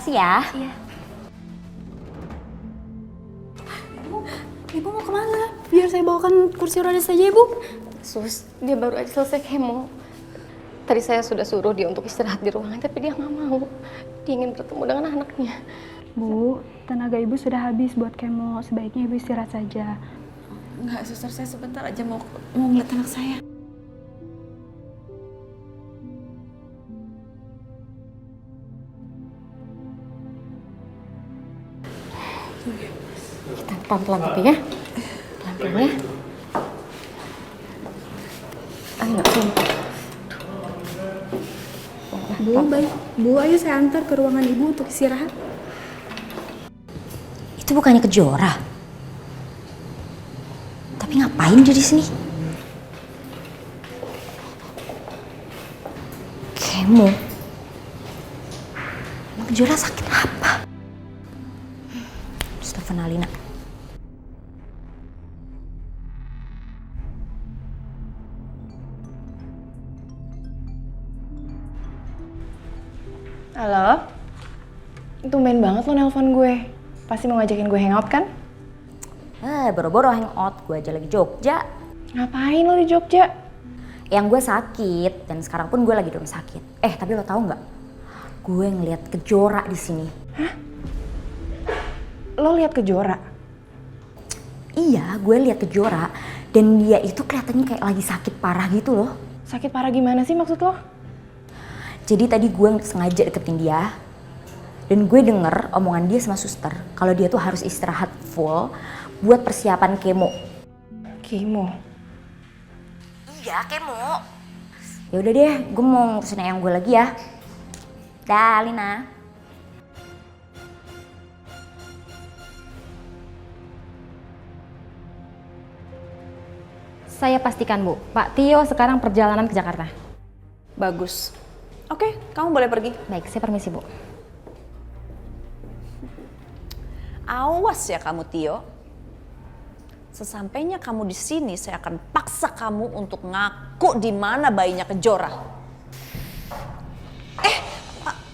Makasih ya. Iya. Ibu mau kemana? Biar saya bawakan kursi roda saja, Ibu. Sus, dia baru aja selesai kemo. Tadi saya sudah suruh dia untuk istirahat di ruangan, tapi dia nggak mau. Dia ingin bertemu dengan anaknya. Bu, tenaga Ibu sudah habis buat kemo. Sebaiknya Ibu istirahat saja. Enggak, suster, saya sebentar aja mau ngeliat anak saya. Kita pelan-pelan tapi ya. Pelan-pelan ya. Ayo, sumpah. Bu, baik. Bu, ayo saya antar ke ruangan Ibu untuk istirahat. Itu bukannya Kejora? Tapi ngapain dia di sini? Kemo. Emang Kejora sakit apa? Terus telepon Alina. Halo? Tumben banget lo nelpon gue. Pasti mau ngajakin gue hangout kan? Boro-boro hangout, gue aja lagi Jogja. Ngapain lo di Jogja? Yang gue sakit, dan sekarang pun gue lagi di rumah sakit. Tapi lo tahu nggak? Gue ngeliat Kejora di sini. Hah? Lo lihat Kejora? Iya, gue lihat Kejora, dan dia itu kelihatannya kayak lagi sakit parah gitu loh. Sakit parah gimana sih maksud lo? Jadi tadi gue sengaja deketin dia, dan gue denger omongan dia sama suster kalau dia tuh harus istirahat full buat persiapan kemo. Kemo? Iya, kemo. Ya udah deh, gue mau ngurusin ayang gue lagi ya. Dah, Lina. Saya pastikan Bu, Pak Tio sekarang perjalanan ke Jakarta. Bagus. Oke, kamu boleh pergi. Baik, saya permisi Bu. Awas ya kamu, Tio. Sesampainya kamu di sini, saya akan paksa kamu untuk ngaku di mana bayinya Kejora.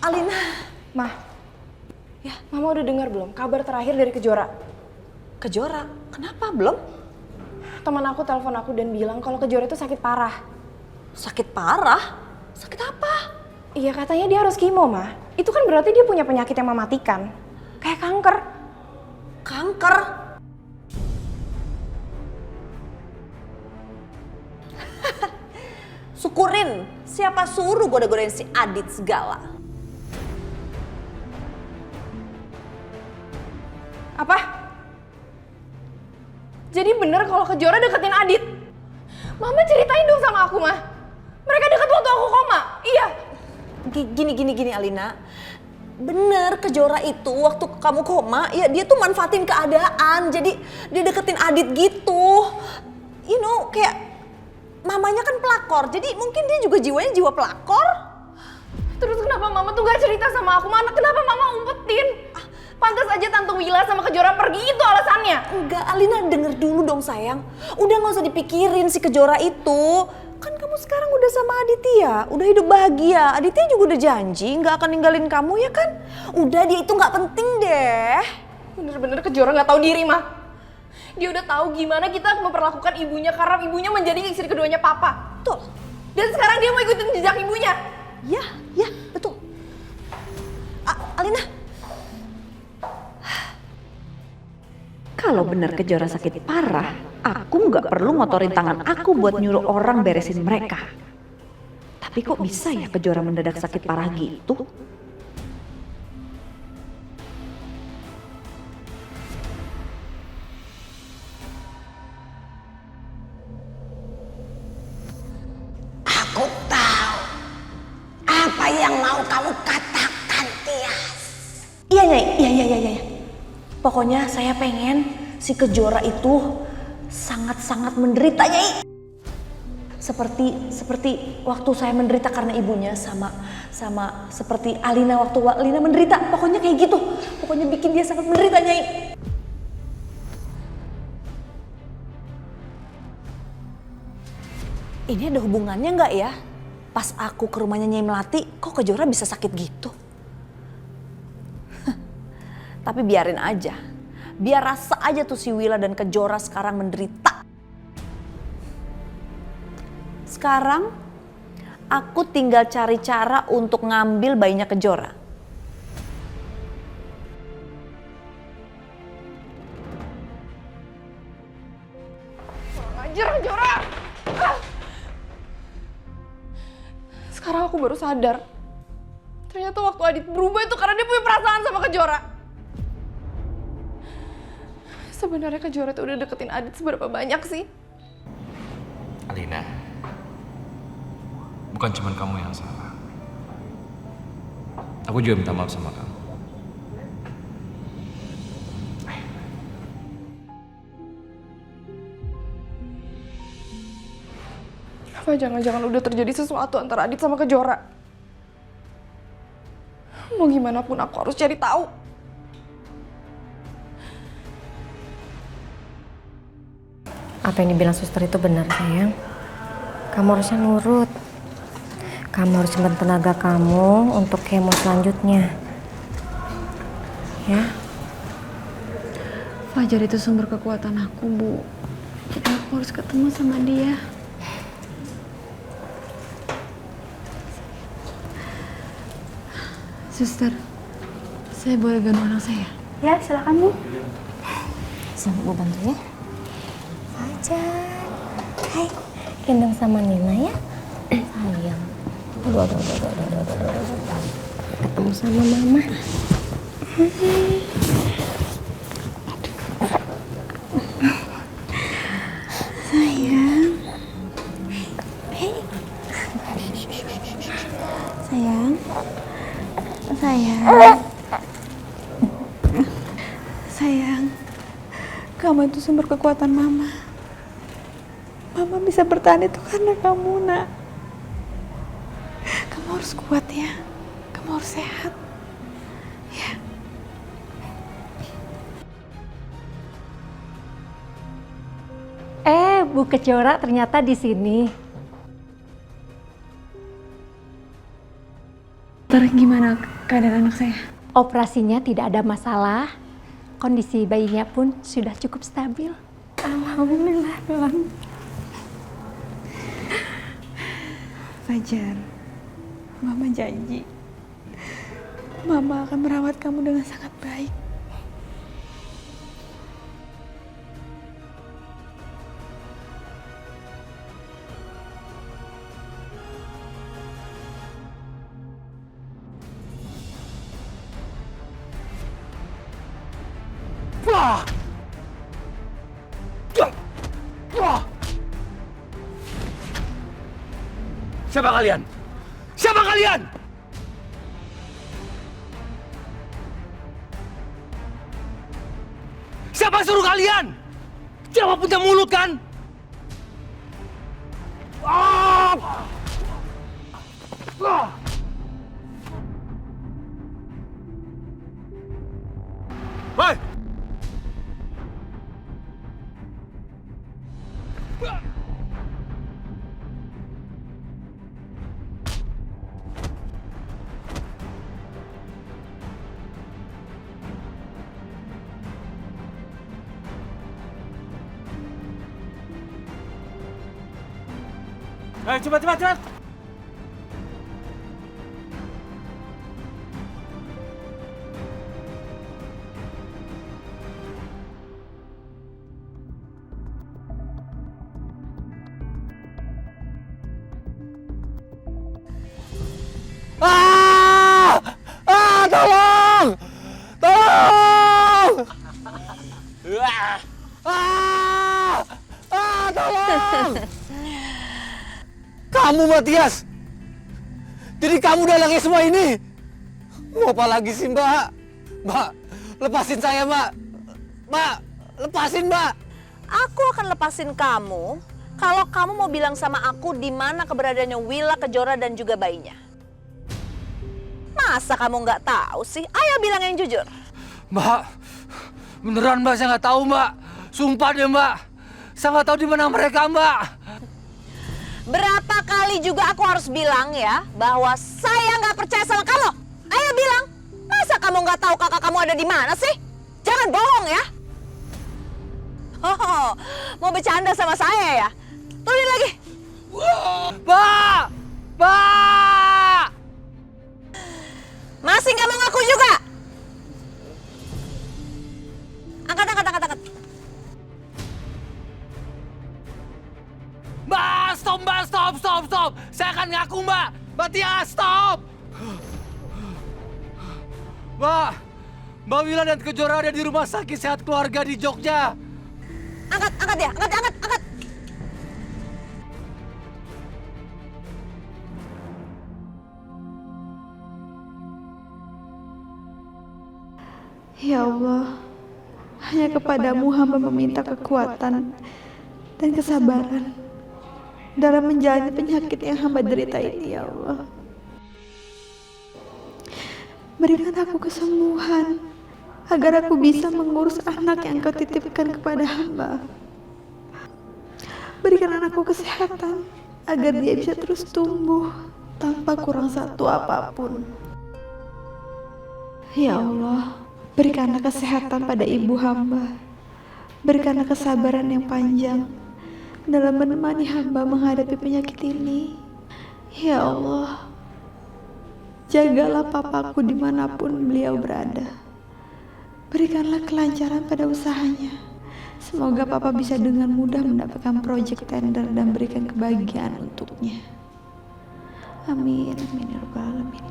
Alina. Mah, ya Mama udah dengar belum kabar terakhir dari Kejora? Kejora? Kenapa belum? Teman aku telepon aku dan bilang kalau Kejora itu sakit parah. Sakit parah? Sakit apa? Iya katanya dia harus kemo, Mah. Itu kan berarti dia punya penyakit yang mematikan. Kayak kanker. Kanker? Syukurin, siapa suruh goda-godain si Adit segala? Apa? Jadi bener kalau Kejora deketin Adit? Mama ceritain dong sama aku, Mah. Mereka deket waktu aku koma. Iya. Gini Alina. Bener, Kejora itu waktu kamu koma, ya dia tuh manfaatin keadaan. Jadi dia deketin Adit gitu. You know, kayak mamanya kan pelakor. Jadi mungkin dia juga jiwanya jiwa pelakor. Terus kenapa Mama tuh gak cerita sama aku, Mana? Kenapa Mama umpetin? Pantas aja Tante Wila sama Kejora pergi, itu alasannya. Enggak, Alina denger dulu dong sayang. Udah gak usah dipikirin si Kejora itu. Kan kamu sekarang udah sama Aditya, udah hidup bahagia. Aditya juga udah janji gak akan ninggalin kamu ya kan? Udah, dia itu gak penting deh. Bener-bener Kejora gak tahu diri, Mah. Dia udah tahu gimana kita memperlakukan ibunya karena ibunya menjadi istri keduanya Papa. Betul. Dan sekarang dia mau ikutin jejak ibunya. Ya, betul. Alina. Kalau benar Kejora sakit parah, aku nggak perlu ngotorin tangan aku buat nyuruh orang beresin mereka. Tapi kok bisa ya Kejora mendadak sakit parah gitu? Aku tahu apa yang mau kamu katakan, Tias. Iya, Nyai. Pokoknya saya pengen si Kejora itu sangat-sangat menderita, Nyai. Seperti waktu saya menderita karena ibunya, sama seperti Alina waktu Alina menderita. Pokoknya kayak gitu. Pokoknya bikin dia sangat menderita, Nyai. Ini ada hubungannya nggak ya? Pas aku ke rumahnya Nyai Melati, kok Kejora bisa sakit gitu? Tapi biarin aja. Biar rasa aja tuh si Willa dan Kejora sekarang menderita. Sekarang aku tinggal cari cara untuk ngambil bayinya Kejora. Ajar, Kejora! Sekarang aku baru sadar. Ternyata waktu Adit berubah itu karena dia punya perasaan sama Kejora. Sebenarnya Kejora tuh udah deketin Adit seberapa banyak sih? Alina, bukan cuma kamu yang salah. Aku juga minta maaf sama kamu. Apa jangan-jangan udah terjadi sesuatu antara Adit sama Kejora? Mau gimana pun aku harus cari tahu. Apa yang dibilang suster itu benar, sayang. Kamu harusnya nurut. Kamu harus simpan tenaga kamu untuk kemo selanjutnya. Ya. Fajar itu sumber kekuatan aku, Bu. Jadi aku harus ketemu sama dia. Suster, saya boleh gendong anak saya? Ya, silakan Bu. Sini, Bu bantu ya. Fajar. Hai. Gendong sama Nina ya. Sayang. Aduh. Ketemu sama Mama. Sayang. Sayang. Sayang, kamu itu sumber kekuatan Mama. Mama bisa bertahan itu karena kamu, Nak. Kamu harus kuat ya. Kamu harus sehat. Ya. Bu Kejora ternyata di sini. Terus gimana keadaan anak saya? Operasinya tidak ada masalah. Kondisi bayinya pun sudah cukup stabil. Alhamdulillah, Bang. Fajar, Mama janji. Mama akan merawat kamu dengan sangat baik. Siapa kalian? Siapa kalian? Siapa suruh kalian? Siapa punya mulut kan? Hei! Ayo cepat. Tolong! Tolong! Tolong! Kamu Matias! Jadi kamu dalangnya semua ini? Mau apa lagi sih Mbak? Mbak, lepasin saya Mbak! Mbak, lepasin Mbak! Aku akan lepasin kamu kalau kamu mau bilang sama aku di mana keberadaannya Willa, Kejora dan juga bayinya. Masa kamu nggak tahu sih? Ayo bilang yang jujur. Mbak, beneran Mbak, saya nggak tahu Mbak. Sumpah deh Mbak, saya nggak tahu di mana mereka Mbak. Berapa kali juga aku harus bilang ya bahwa saya nggak percaya sama kamu. Ayo bilang, masa Masa kamu nggak tahu kakak kamu ada di mana sih? Jangan bohong ya. Oh, mau bercanda sama saya ya? Turunin lagi. Mbak! Mbak! Masih nggak mau ngaku juga? Angkat. Mbak, stop Mbak, stop. Saya akan ngaku Mbak. Mbak Tia, stop. Mbak Wila dan Kejora ada di rumah sakit sehat keluarga di Jogja. Angkat ya, angkat. Ya Allah, hanya kepadamu hamba meminta kekuatan dan kesabaran dalam menjalani penyakit yang hamba derita ini, ya Allah. Berikan aku kesembuhan agar aku bisa mengurus anak yang kau titipkan kepada hamba. Berikan anakku kesehatan agar dia bisa terus tumbuh tanpa kurang satu apapun. Ya Allah, berikanlah kesehatan pada ibu hamba. Berikanlah kesabaran yang panjang dalam menemani hamba menghadapi penyakit ini. Ya Allah, jagalah papaku dimanapun beliau berada. Berikanlah kelancaran pada usahanya. Semoga papa bisa dengan mudah mendapatkan proyek tender dan berikan kebahagiaan untuknya. Amin, amin ya rabbal alamin.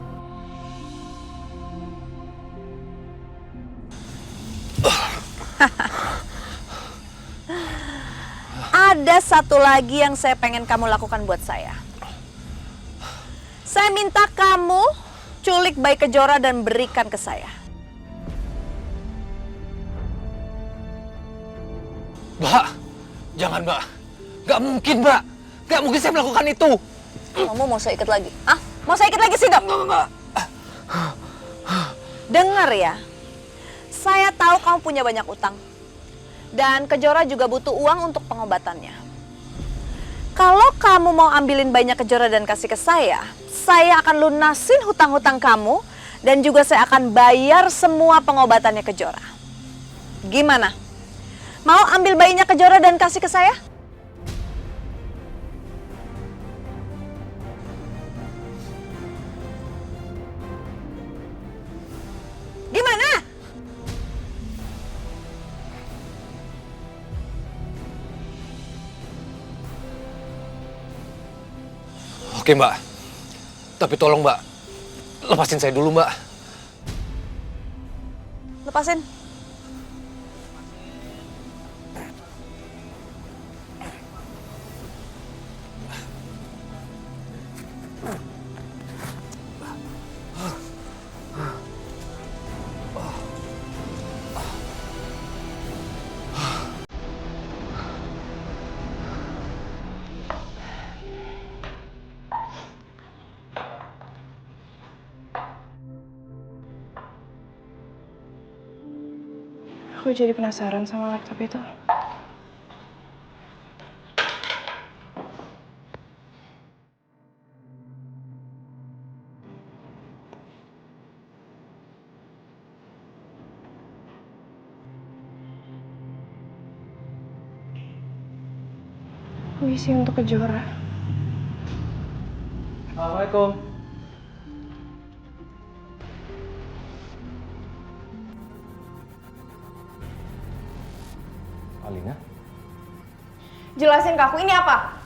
Ada satu lagi yang saya pengen kamu lakukan buat saya. Saya minta kamu culik bayi Kejora dan berikan ke saya. Mbak, jangan Mbak. Gak mungkin Mbak. Gak mungkin saya melakukan itu. Kamu mau saya ikat lagi? Ah, mau saya ikat lagi sih, Dok? Enggak. Dengar ya. Saya tahu kamu punya banyak utang. Dan Kejora juga butuh uang untuk pengobatannya. Kalau kamu mau ambilin bayinya Kejora dan kasih ke saya akan lunasin hutang-hutang kamu dan juga saya akan bayar semua pengobatannya Kejora. Gimana? Mau ambil bayinya Kejora dan kasih ke saya? Gimana? Oke Mbak. Tapi tolong Mbak, lepasin saya dulu Mbak. Lepasin. Aku jadi penasaran sama laptop itu. Puisi untuk Kejora. Assalamualaikum. Alina? Jelasin ke aku, ini apa?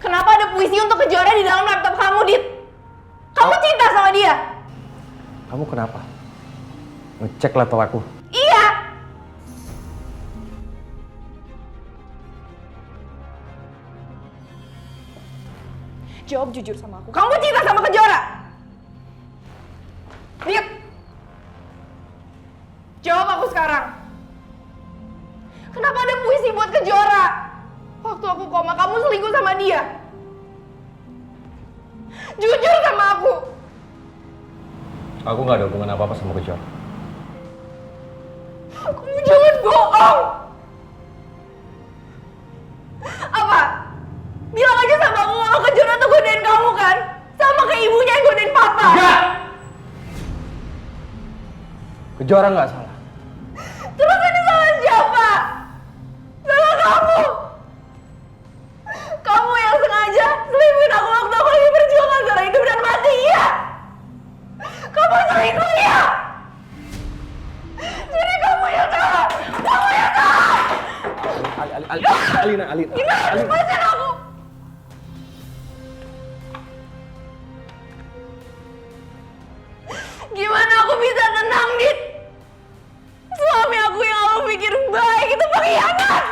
Kenapa ada puisi untuk Kejora di dalam laptop kamu, Dit? Kamu cinta sama dia? Kamu kenapa? Ngecek laptop aku? Iya! Jawab jujur sama aku. Kamu cinta sama Kejora? Dit! Jawab aku sekarang. Kenapa ada puisi buat Kejora? Waktu aku koma, kamu selingkuh sama dia. Jujur sama aku. Aku nggak ada hubungan apa-apa sama Kejora. Kamu jangan bohong. Apa? Bilang aja sama aku kalau Kejora tuh godain kamu kan? Kejora nggak salah. Terus ini salah siapa? Salah kamu. Kamu yang sengaja selingkuhin aku waktu aku lagi berjuang antara hidup dan mati, iya? Kamu selingkuh, ya? Jadi kamu yang salah. Kamu yang salah. Alina. Gimana lepasin aku? Gimana aku bisa tenang, Dit? Suami aku yang aku pikir baik itu pengkhianat.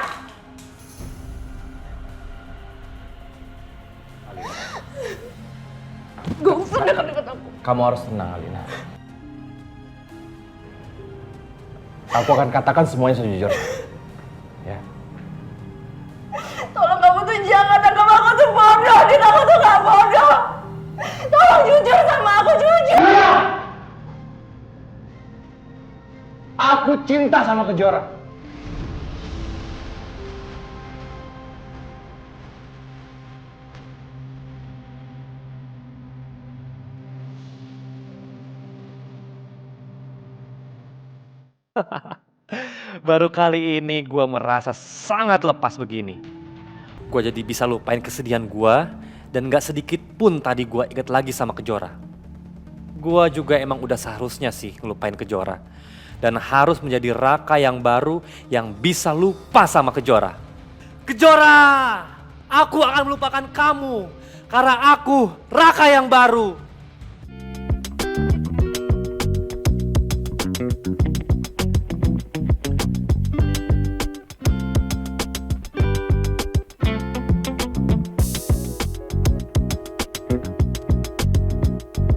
Gak usah dekat-dekat aku. Kamu harus tenang, Alina. Aku akan katakan semuanya sejujurnya. Ya. Tolong kamu tuh jangan anggap aku tuh bodoh, Dit. Aku tuh gak bodoh. Tolong jujur sama aku, jujur. Aku cinta sama Kejora. Baru kali ini gue merasa sangat lepas begini. Gue jadi bisa lupain kesedihan gue dan gak sedikit pun tadi gue inget lagi sama Kejora. Gue juga emang udah seharusnya sih ngelupain Kejora. Dan harus menjadi Raka yang baru yang bisa lupa sama Kejora. Kejora! Aku akan melupakan kamu karena aku Raka yang baru.